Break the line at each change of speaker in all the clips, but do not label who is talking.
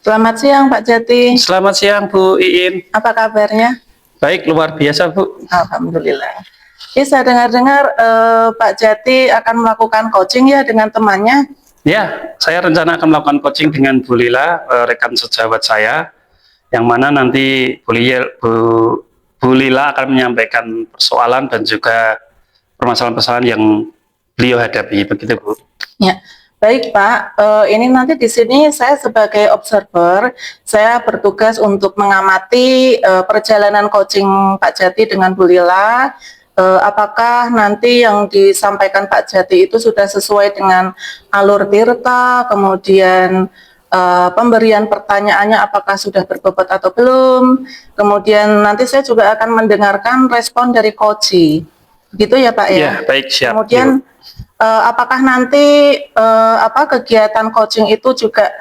Selamat siang Pak Jati.
Selamat siang Bu Iin.
Apa kabarnya?
Baik, luar biasa Bu.
Alhamdulillah. Ini saya dengar-dengar Pak Jati akan melakukan coaching ya dengan temannya.
Ya, saya rencana akan melakukan coaching dengan Bu Lila, rekan sejawat saya, yang mana nanti Bu Lila akan menyampaikan persoalan dan juga permasalahan-permasalahan yang beliau hadapi, begitu Bu.
Ya, baik Pak. Ini nanti di sini saya sebagai observer, saya bertugas untuk mengamati perjalanan coaching Pak Jati dengan Bu Lila. Apakah nanti yang disampaikan Pak Jati itu sudah sesuai dengan alur tirta, kemudian pemberian pertanyaannya apakah sudah berbobot atau belum, kemudian nanti saya juga akan mendengarkan respon dari coach, gitu ya Pak ya?
Ya, baik, siap.
Kemudian apakah nanti kegiatan coaching itu juga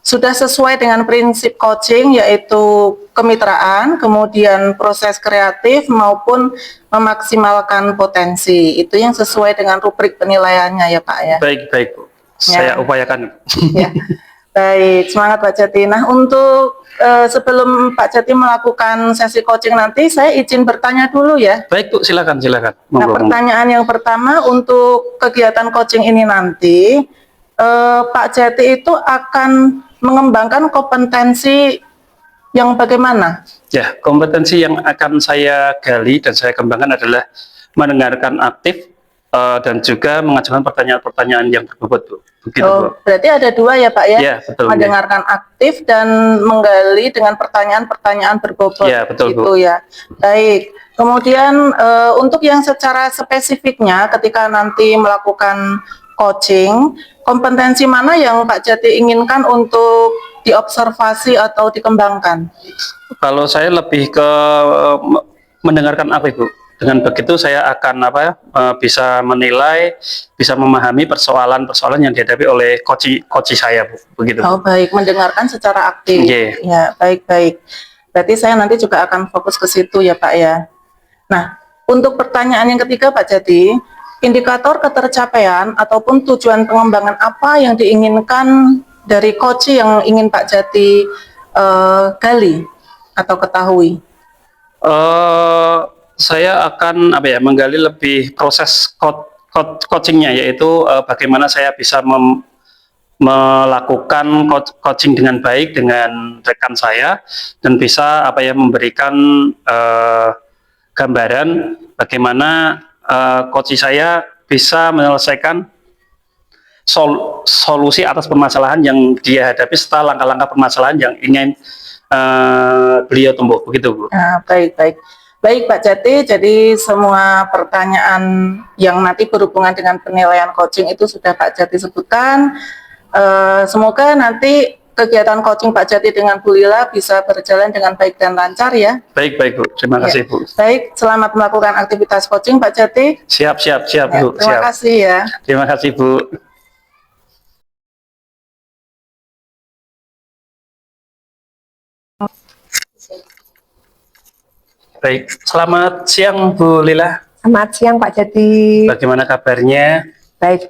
sudah sesuai dengan prinsip coaching, yaitu kemitraan, kemudian proses kreatif maupun memaksimalkan potensi. Itu yang sesuai dengan rubrik penilaiannya ya Pak ya.
Baik, baik Bu. Saya upayakan.
Ya. Baik, semangat Pak Jati. Nah, untuk sebelum Pak Jati melakukan sesi coaching nanti, saya izin bertanya dulu ya.
Baik Bu, silakan.
Nah, pertanyaan yang pertama, untuk kegiatan coaching ini nanti, Pak Jati itu akan mengembangkan kompetensi yang bagaimana?
Ya, kompetensi yang akan saya gali dan saya kembangkan adalah mendengarkan aktif dan juga mengajukan pertanyaan-pertanyaan yang berbobot, Bu. Begitu, Bu.
Berarti ada dua ya Pak ya?
Ya, betul.
Mendengarkan aktif dan menggali dengan pertanyaan-pertanyaan berbobot.
Ya, betul,
gitu
Bu.
Ya. Baik. Kemudian untuk yang secara spesifiknya ketika nanti melakukan coaching, kompetensi mana yang Pak Jati inginkan untuk diobservasi atau dikembangkan?
Kalau saya lebih ke mendengarkan aktif, Bu. Dengan begitu saya akan bisa menilai, bisa memahami persoalan-persoalan yang dihadapi oleh coach saya, Bu. Begitu.
Oh baik, mendengarkan secara aktif.
Yeah.
Ya, baik. Berarti saya nanti juga akan fokus ke situ ya Pak ya. Nah, untuk pertanyaan yang ketiga Pak Jati, indikator ketercapaian ataupun tujuan pengembangan apa yang diinginkan dari coach yang ingin Pak Jati gali atau ketahui?
Saya akan menggali lebih proses coachingnya, yaitu bagaimana saya bisa melakukan coaching dengan baik dengan rekan saya dan bisa memberikan gambaran bagaimana coach saya bisa menyelesaikan solusi atas permasalahan yang dia hadapi serta langkah-langkah permasalahan yang ingin beliau tempuh, begitu Bu.
Nah, baik Pak Jati, jadi semua pertanyaan yang nanti berhubungan dengan penilaian coaching itu sudah Pak Jati sebutkan. Semoga nanti kegiatan coaching Pak Jati dengan Bu Lila bisa berjalan dengan baik dan lancar ya.
Baik Bu, terima kasih Bu.
Baik, selamat melakukan aktivitas coaching Pak Jati.
Siap Bu.
Terima kasih ya.
Terima kasih Bu. Baik, selamat siang Bu Lila.
Selamat siang Pak Jati.
Bagaimana kabarnya?
Baik,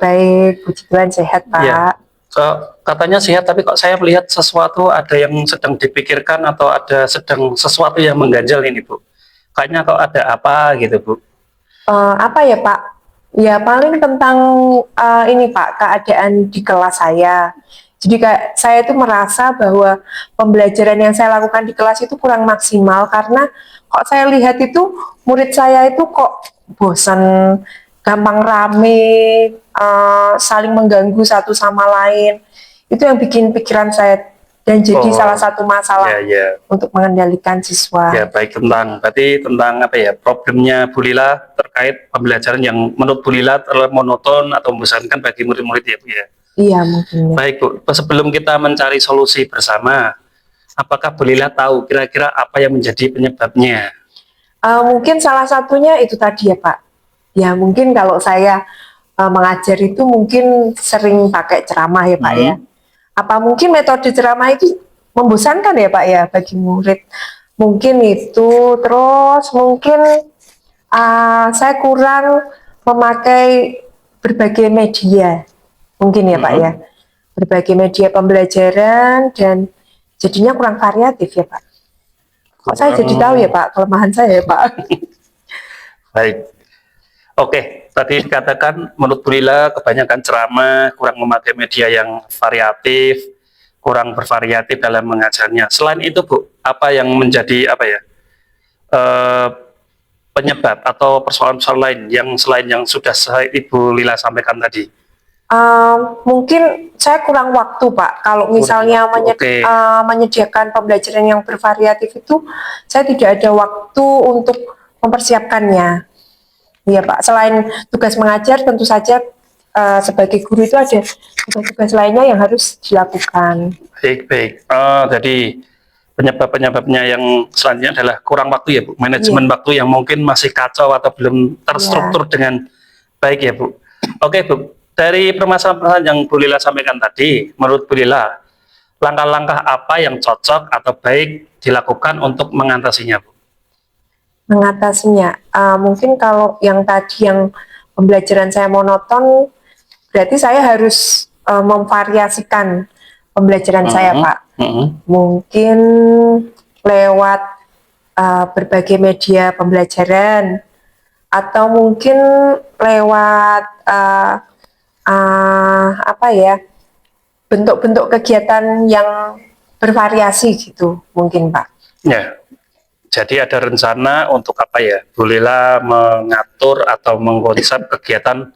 puji Tuhan sehat Pak.
Ya. Katanya sehat, tapi kok saya melihat sesuatu ada yang sedang dipikirkan atau ada sedang sesuatu yang mengganjal ini Bu. Kayaknya kok ada apa gitu Bu.
Apa ya Pak? Ya paling tentang ini Pak, keadaan di kelas saya. Jadi saya itu merasa bahwa pembelajaran yang saya lakukan di kelas itu kurang maksimal karena kok saya lihat itu murid saya itu kok bosan, gampang rame, saling mengganggu satu sama lain. Itu yang bikin pikiran saya dan jadi salah satu masalah untuk mengendalikan siswa.
Ya baik, berarti tentang problemnya Bu Lila terkait pembelajaran yang menurut Bu Lila terlalu monoton atau membosankan bagi murid-murid ya Bu ya.
Iya mungkin.
Baik Bu, sebelum kita mencari solusi bersama, apakah Bu Lila tahu kira-kira apa yang menjadi penyebabnya?
Mungkin salah satunya itu tadi ya Pak. Ya mungkin kalau saya mengajar itu mungkin sering pakai ceramah ya Pak ya. Apa mungkin metode ceramah itu membosankan ya Pak ya bagi murid? Mungkin itu, terus mungkin saya kurang memakai berbagai media. Mungkin ya Pak ya, berbagai media pembelajaran dan jadinya kurang variatif ya Pak. Kok saya jadi
Oh.
tahu ya Pak kelemahan saya ya Pak.
Baik. Oke, tadi dikatakan menurut Bu Lila kebanyakan ceramah, kurang memakai media yang variatif, kurang bervariatif dalam mengajarnya. Selain itu, Bu, apa yang menjadi eh, penyebab atau persoalan-persoalan lain yang selain yang sudah Ibu Lila sampaikan tadi?
Mungkin saya kurang waktu Pak. Kalau
Kurang
misalnya
waktu, oke.
menyediakan pembelajaran yang bervariatif itu, saya tidak ada waktu untuk mempersiapkannya. Iya Pak. Selain tugas mengajar, tentu saja sebagai guru itu ada tugas-tugas lainnya yang harus dilakukan.
Baik. Jadi penyebab-penyebabnya yang selanjutnya adalah kurang waktu ya Bu, manajemen waktu yang mungkin masih kacau atau belum terstruktur dengan baik ya Bu. Oke Bu, dari permasalahan yang Bu Lila sampaikan tadi, menurut Bu Lila, langkah-langkah apa yang cocok atau baik dilakukan untuk mengatasinya Bu?
Mengatasinya, mungkin kalau yang tadi yang pembelajaran saya monoton, berarti saya harus memvariasikan pembelajaran saya Pak. Mungkin lewat berbagai media pembelajaran, atau mungkin lewat bentuk-bentuk kegiatan yang bervariasi gitu mungkin Pak.
Ya, jadi ada rencana untuk Bu Lila mengatur atau mengkonsep kegiatan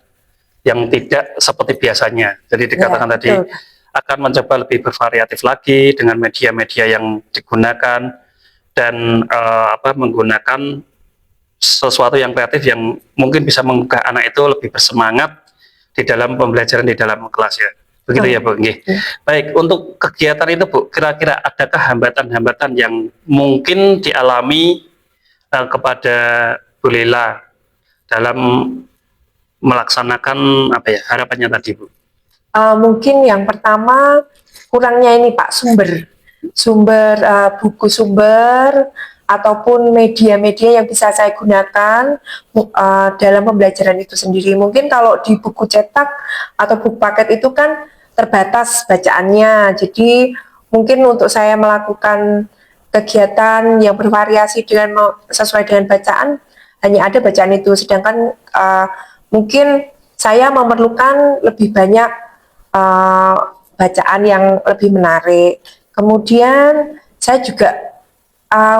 yang tidak seperti biasanya. Jadi dikatakan tadi
betul.
akan mencoba lebih bervariatif lagi dengan media-media yang digunakan dan menggunakan sesuatu yang kreatif yang mungkin bisa menggugah anak itu lebih bersemangat di dalam pembelajaran di dalam kelas ya. Begitu ya Bu. Baik, untuk kegiatan itu Bu, kira-kira adakah hambatan-hambatan yang mungkin dialami kepada Bu Lila dalam melaksanakan harapannya tadi Bu?
Mungkin yang pertama kurangnya ini Pak, buku sumber ataupun media-media yang bisa saya gunakan dalam pembelajaran itu sendiri. Mungkin kalau di buku cetak atau buku paket itu kan terbatas bacaannya, jadi mungkin untuk saya melakukan kegiatan yang bervariasi sesuai dengan bacaan, hanya ada bacaan itu, sedangkan mungkin saya memerlukan lebih banyak bacaan yang lebih menarik. Kemudian saya juga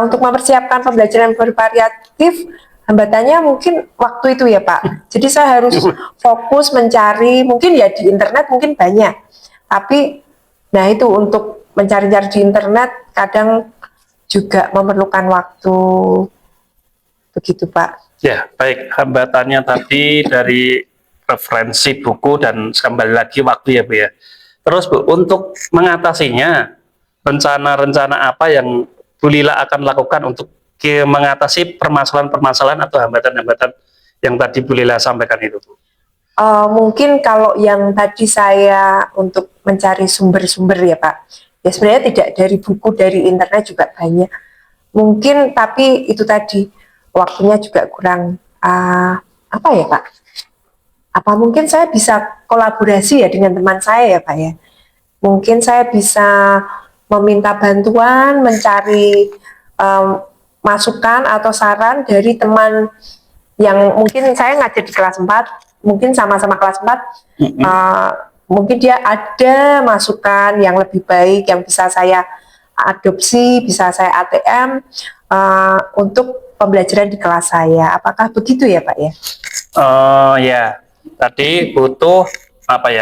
untuk mempersiapkan pembelajaran bervariatif, hambatannya mungkin waktu itu ya Pak. Jadi saya harus fokus mencari, mungkin ya di internet mungkin banyak, tapi nah itu untuk mencari-cari di internet kadang juga memerlukan waktu, begitu Pak.
Ya, baik, hambatannya tadi dari referensi buku dan kembali lagi waktu ya Bu ya. Terus Bu, untuk mengatasinya, rencana-rencana apa yang Bu Lila akan lakukan untuk mengatasi permasalahan-permasalahan atau hambatan-hambatan yang tadi Bu Lila sampaikan itu Bu?
Mungkin kalau yang tadi saya untuk mencari sumber-sumber ya Pak, ya sebenarnya tidak dari buku, dari internet juga banyak. Mungkin tapi itu tadi waktunya juga kurang ya Pak? Apa mungkin saya bisa kolaborasi ya dengan teman saya ya Pak ya? Mungkin saya bisa meminta bantuan, mencari masukan atau saran dari teman yang mungkin saya ngajar di kelas 4, mungkin sama-sama kelas 4, mungkin dia ada masukan yang lebih baik yang bisa saya adopsi, bisa saya ATM untuk pembelajaran di kelas saya. Apakah begitu ya Pak ya?
Ya, tadi butuh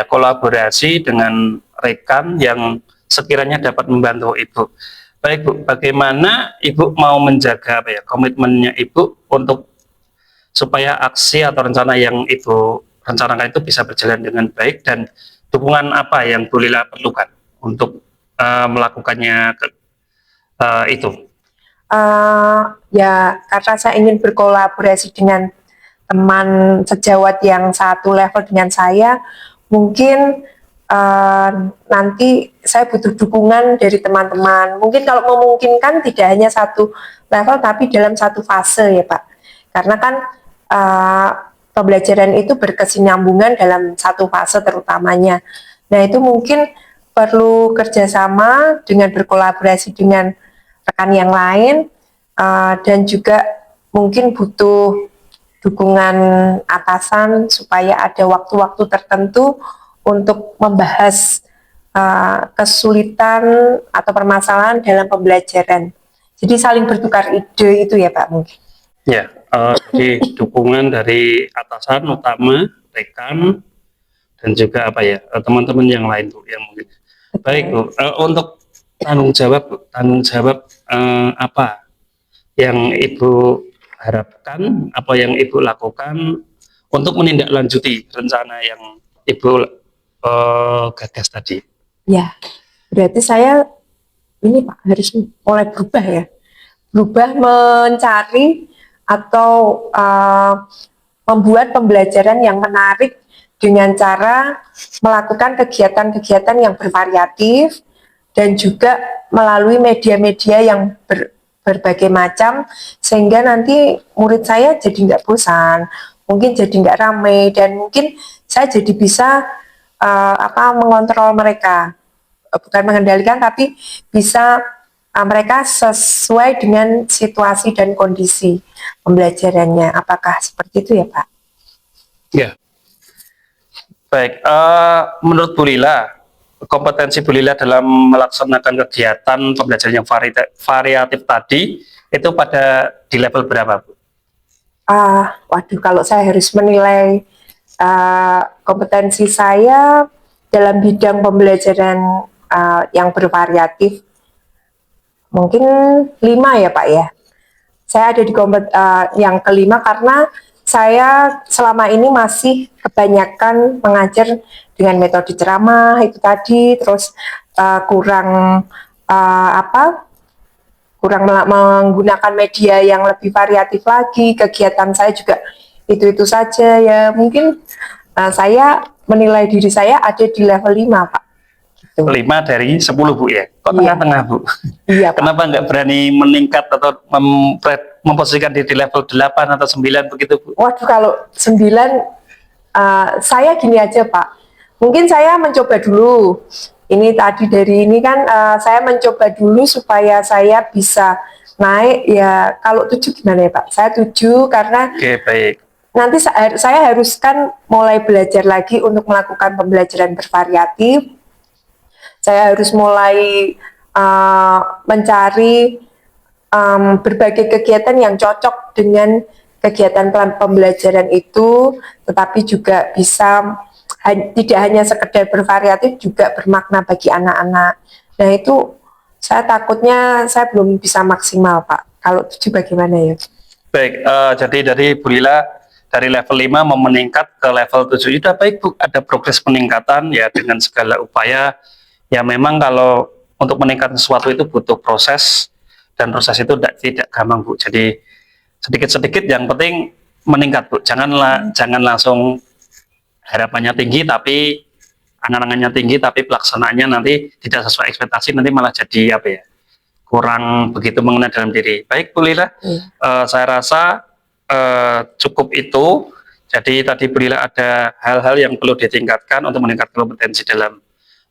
kolaborasi dengan rekan yang sekiranya dapat membantu Ibu. Baik Bu, bagaimana Ibu mau menjaga komitmennya Ibu untuk supaya aksi atau rencana yang Ibu rencanakan itu bisa berjalan dengan baik, dan dukungan apa yang Bu Lila perlukan untuk melakukannya itu?
Ya, karena saya ingin berkolaborasi dengan teman sejawat yang satu level dengan saya, mungkin nanti saya butuh dukungan dari teman-teman. Mungkin kalau memungkinkan tidak hanya satu level, tapi dalam satu fase ya Pak. Karena kan pembelajaran itu berkesinambungan dalam satu fase terutamanya. Nah itu mungkin perlu kerjasama dengan berkolaborasi dengan rekan yang lain, dan juga mungkin butuh dukungan atasan supaya ada waktu-waktu tertentu untuk membahas kesulitan atau permasalahan dalam pembelajaran. Jadi saling bertukar ide itu ya Pak mungkin.
Ya, jadi dukungan dari atasan utama, rekan, dan juga apa ya, teman-teman yang lain Bu, yang mungkin. Baik Bu, untuk tanggung jawab apa yang Ibu harapkan, apa yang Ibu lakukan untuk menindaklanjuti rencana yang Ibu gagas tadi?
Ya, berarti saya ini Pak harus mulai berubah ya, berubah mencari atau membuat pembelajaran yang menarik dengan cara melakukan kegiatan-kegiatan yang bervariatif dan juga melalui media-media yang berbagai macam, sehingga nanti murid saya jadi nggak bosan, mungkin jadi nggak ramai, dan mungkin saya jadi bisa mengontrol mereka, bukan mengendalikan tapi bisa mereka sesuai dengan situasi dan kondisi pembelajarannya. Apakah seperti itu ya Pak?
Ya. Baik, menurut Bu Lila, kompetensi Bu Lila dalam melaksanakan kegiatan pembelajaran yang variatif tadi itu di level berapa Bu?
Waduh, kalau saya harus menilai kompetensi saya dalam bidang pembelajaran yang bervariatif, mungkin 5 ya Pak ya. Saya ada di yang kelima karena saya selama ini masih kebanyakan mengajar dengan metode ceramah itu tadi, terus kurang menggunakan media yang lebih variatif lagi. Kegiatan saya juga itu saja ya. Mungkin saya menilai diri saya ada di level 5 Pak.
5 dari 10 Bu ya? Kok tengah-tengah Bu?
Iya Pak.
Kenapa nggak berani meningkat atau memposisikan di level 8 atau 9 begitu Bu?
Waduh, kalau 9 saya gini aja Pak, mungkin saya mencoba dulu. Ini tadi dari ini kan saya mencoba dulu supaya saya bisa naik ya. Kalau 7 gimana ya Pak? Saya 7 karena
Oke, baik.
nanti saya harus kan mulai belajar lagi untuk melakukan pembelajaran bervariatif. Saya harus mulai mencari berbagai kegiatan yang cocok dengan kegiatan pembelajaran itu, tetapi juga bisa tidak hanya sekedar bervariatif, juga bermakna bagi anak-anak. Nah itu saya takutnya saya belum bisa maksimal Pak. Kalau 7 bagaimana ya?
Baik, jadi dari Bu Lila dari level 5 mau meningkat ke level 7 sudah baik Bu, ada progres peningkatan ya dengan segala upaya. Ya memang kalau untuk meningkatkan sesuatu itu butuh proses, dan proses itu tidak gampang Bu. Jadi sedikit-sedikit yang penting meningkat Bu. Jangan langsung harapannya tinggi tapi angan-angannya tinggi tapi pelaksanaannya nanti tidak sesuai ekspektasi, nanti malah jadi apa ya, kurang begitu mengenal dalam diri. Baik Bu Lila, saya rasa cukup itu. Jadi tadi Bu Lila ada hal-hal yang perlu ditingkatkan untuk meningkatkan kompetensi dalam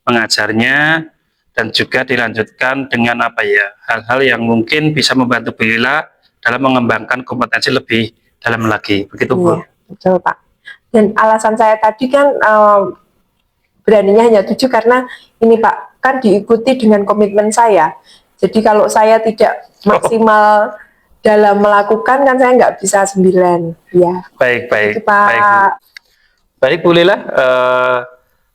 mengajarnya, dan juga dilanjutkan dengan apa ya, hal-hal yang mungkin bisa membantu Bu Lila dalam mengembangkan kompetensi lebih dalam lagi. Begitu Bu?
Iya, betul Pak. Dan alasan saya tadi kan beraninya hanya 7 karena ini Pak, kan diikuti dengan komitmen saya. Jadi kalau saya tidak maksimal dalam melakukan kan saya nggak bisa 9 ya.
Baik.
Itu, Pak.
Baik Bu Lila,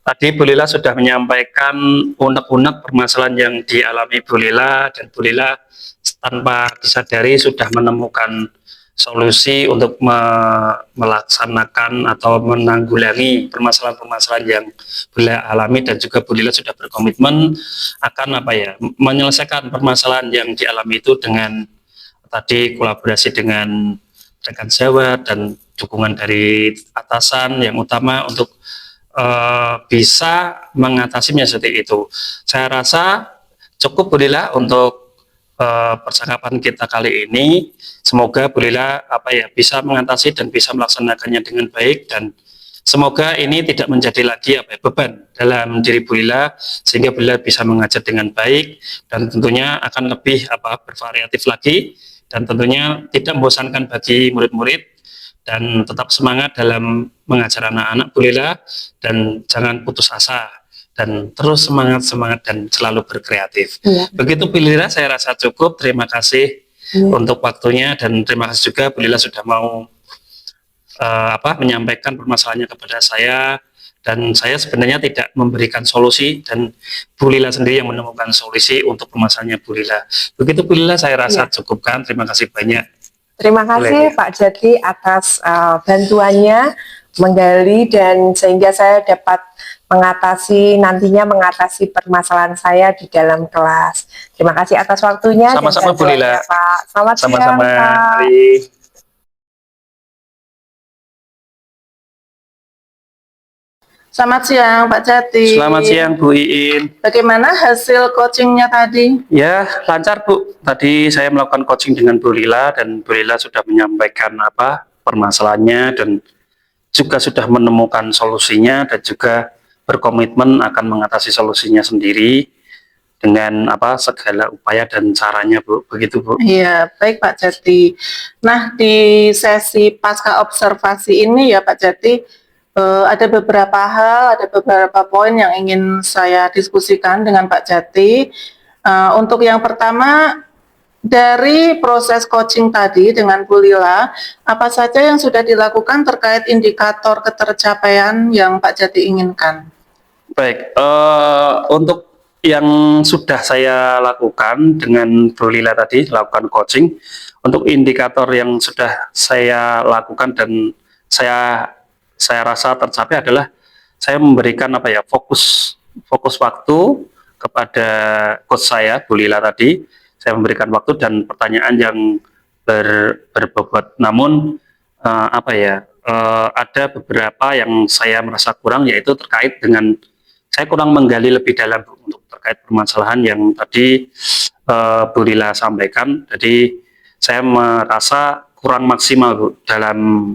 tadi Bu Lila sudah menyampaikan unek-unek permasalahan yang dialami Bu Lila, dan Bu Lila tanpa disadari sudah menemukan solusi untuk melaksanakan atau menanggulangi permasalahan-permasalahan yang Bu Lila alami, dan juga Bu Lila sudah berkomitmen akan apa ya, menyelesaikan permasalahan yang dialami itu dengan tadi kolaborasi dengan rekan sejawat dan dukungan dari atasan yang utama untuk bisa mengatasinya seperti itu. Saya rasa cukup Bu Lila untuk percakapan kita kali ini. Semoga Bu Lila bisa mengatasi dan bisa melaksanakannya dengan baik, dan semoga ini tidak menjadi lagi beban dalam diri Bu Lila, sehingga Bu Lila bisa mengajar dengan baik dan tentunya akan lebih bervariatif lagi, dan tentunya tidak membosankan bagi murid-murid, dan tetap semangat dalam mengajar anak-anak Bu Lila, dan jangan putus asa dan terus semangat dan selalu berkreatif. Begitu Bu Lila, saya rasa cukup. Terima kasih untuk waktunya, dan terima kasih juga Bu Lila sudah mau menyampaikan permasalahannya kepada saya, dan saya sebenarnya tidak memberikan solusi, dan Bu Lila sendiri yang menemukan solusi untuk permasalahannya Bu Lila. Begitu Bu Lila, saya rasa cukupkan. Terima kasih banyak.
Terima kasih Pak Jati atas bantuannya menggali, dan sehingga saya dapat nantinya mengatasi permasalahan saya di dalam kelas. Terima kasih atas waktunya.
Sama-sama Bu Lila.
Pak. Selamat siang,
Sama-sama.
Pak.
Selamat siang Pak Jati.
Selamat siang Bu Iin.
Bagaimana hasil coachingnya tadi?
Ya, lancar Bu. Tadi saya melakukan coaching dengan Bu Lila, dan Bu Lila sudah menyampaikan permasalahannya, dan juga sudah menemukan solusinya, dan juga berkomitmen akan mengatasi solusinya sendiri dengan segala upaya dan caranya, Bu. Begitu, Bu.
Iya, baik Pak Jati. Nah, di sesi pasca observasi ini ya Pak Jati, ada beberapa hal, ada beberapa poin yang ingin saya diskusikan dengan Pak Jati. Untuk yang pertama, dari proses coaching tadi dengan Bu Lila, apa saja yang sudah dilakukan terkait indikator ketercapaian yang Pak Jati inginkan?
Baik, untuk yang sudah saya lakukan dengan Bu Lila tadi, lakukan coaching, untuk indikator yang sudah saya lakukan dan saya rasa tercapai adalah saya memberikan fokus waktu kepada coach saya, Bu Lila tadi. Saya memberikan waktu dan pertanyaan yang berbobot. Namun ada beberapa yang saya merasa kurang, yaitu terkait dengan saya kurang menggali lebih dalam untuk terkait permasalahan yang tadi Bu Lila sampaikan. Jadi saya merasa kurang maksimal Bu dalam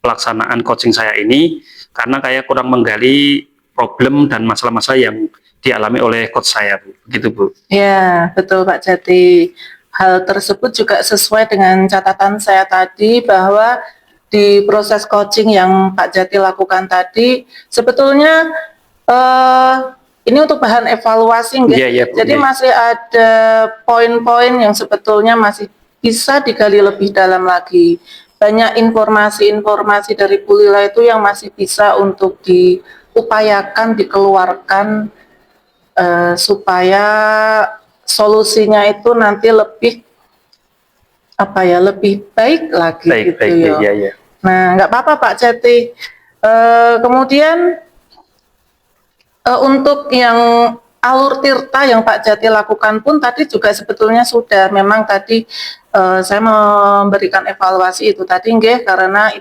pelaksanaan coaching saya ini, karena kayak kurang menggali problem dan masalah-masalah yang dialami oleh coach saya, Bu. Begitu, Bu.
Ya, betul Pak Jati. Hal tersebut juga sesuai dengan catatan saya tadi, bahwa di proses coaching yang Pak Jati lakukan tadi, sebetulnya ini untuk bahan evaluasi, jadi masih ada poin-poin yang sebetulnya masih bisa digali lebih dalam lagi. Banyak informasi-informasi dari Bu Lila itu yang masih bisa untuk diupayakan, dikeluarkan, supaya solusinya itu nanti lebih lebih baik lagi.
Ya.
Nah, nggak apa-apa Pak Jati. Kemudian untuk yang alur tirta yang Pak Jati lakukan pun tadi juga sebetulnya sudah, memang tadi saya memberikan evaluasi itu tadi karena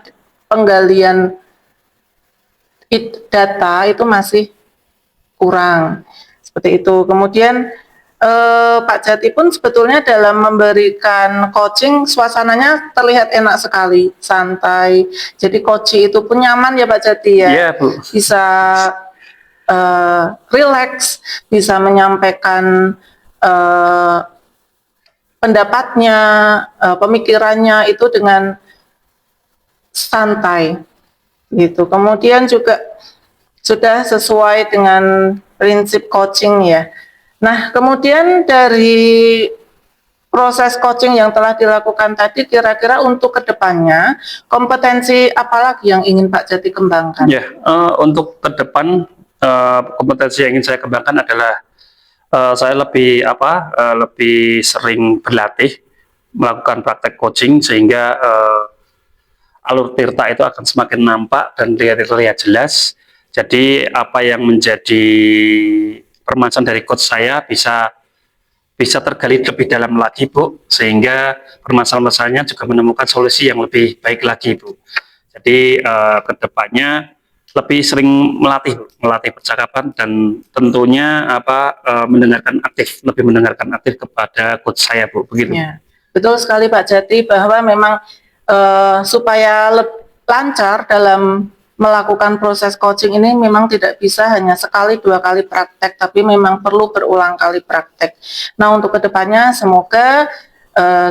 penggalian data itu masih kurang, seperti itu. Kemudian Pak Jati pun sebetulnya dalam memberikan coaching, suasananya terlihat enak sekali, santai. Jadi coaching itu pun nyaman ya Pak Jati ya.
Iya, Bu.
Bisa relax, bisa menyampaikan pendapatnya, pemikirannya itu dengan santai gitu. Kemudian juga sudah sesuai dengan prinsip coaching ya. Nah, kemudian dari proses coaching yang telah dilakukan tadi, kira-kira untuk kedepannya kompetensi apa lagi yang ingin Pak Jati kembangkan?
Ya, untuk ke depan kompetensi yang ingin saya kembangkan adalah saya lebih sering berlatih, melakukan praktek coaching, sehingga alur tirta itu akan semakin nampak dan terlihat jelas. Jadi apa yang menjadi permasalahan dari coach saya bisa tergali lebih dalam lagi, Bu, sehingga permasalahannya juga menemukan solusi yang lebih baik lagi, Bu. Jadi kedepannya lebih sering melatih percakapan, dan tentunya lebih mendengarkan aktif kepada coach saya, Bu. Begitu.
Ya, betul sekali Pak Jati, bahwa memang supaya lancar dalam melakukan proses coaching ini memang tidak bisa hanya sekali dua kali praktek, tapi memang perlu berulang kali praktek. Nah, untuk kedepannya semoga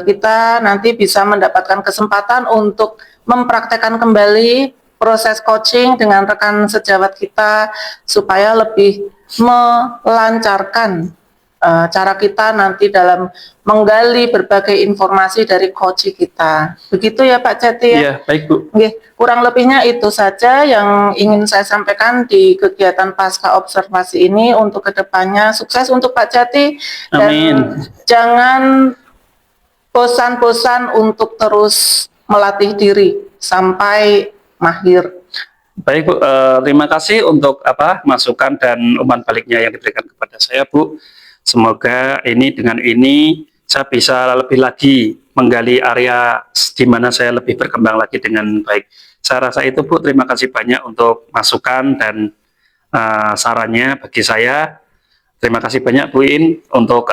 kita nanti bisa mendapatkan kesempatan untuk mempraktekkan kembali proses coaching dengan rekan sejawat kita supaya lebih melancarkan cara kita nanti dalam menggali berbagai informasi dari coach kita. Begitu ya Pak Jati ya?
Iya, baik Bu.
Oke, kurang lebihnya itu saja yang ingin saya sampaikan di kegiatan pasca observasi ini. Untuk kedepannya sukses untuk Pak Jati dan
Amin.
jangan bosan-bosan untuk terus melatih diri sampai mahir.
Baik Bu, terima kasih untuk masukan dan umpan baliknya yang diberikan kepada saya Bu. Semoga dengan ini saya bisa lebih lagi menggali area di mana saya lebih berkembang lagi dengan baik. Saya rasa itu Bu, terima kasih banyak untuk masukan dan sarannya bagi saya. Terima kasih banyak Bu In untuk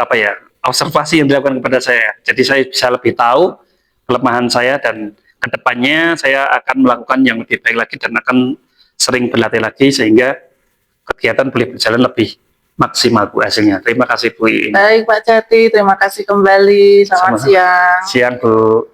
observasi yang dilakukan kepada saya. Jadi saya bisa lebih tahu kelemahan saya dan kedepannya saya akan melakukan yang lebih baik lagi dan akan sering berlatih lagi sehingga kegiatan boleh berjalan lebih maksimal Bu hasilnya. Terima kasih Bu In.
Baik Pak Jati, terima kasih kembali. Selamat siang.
Siang Bu.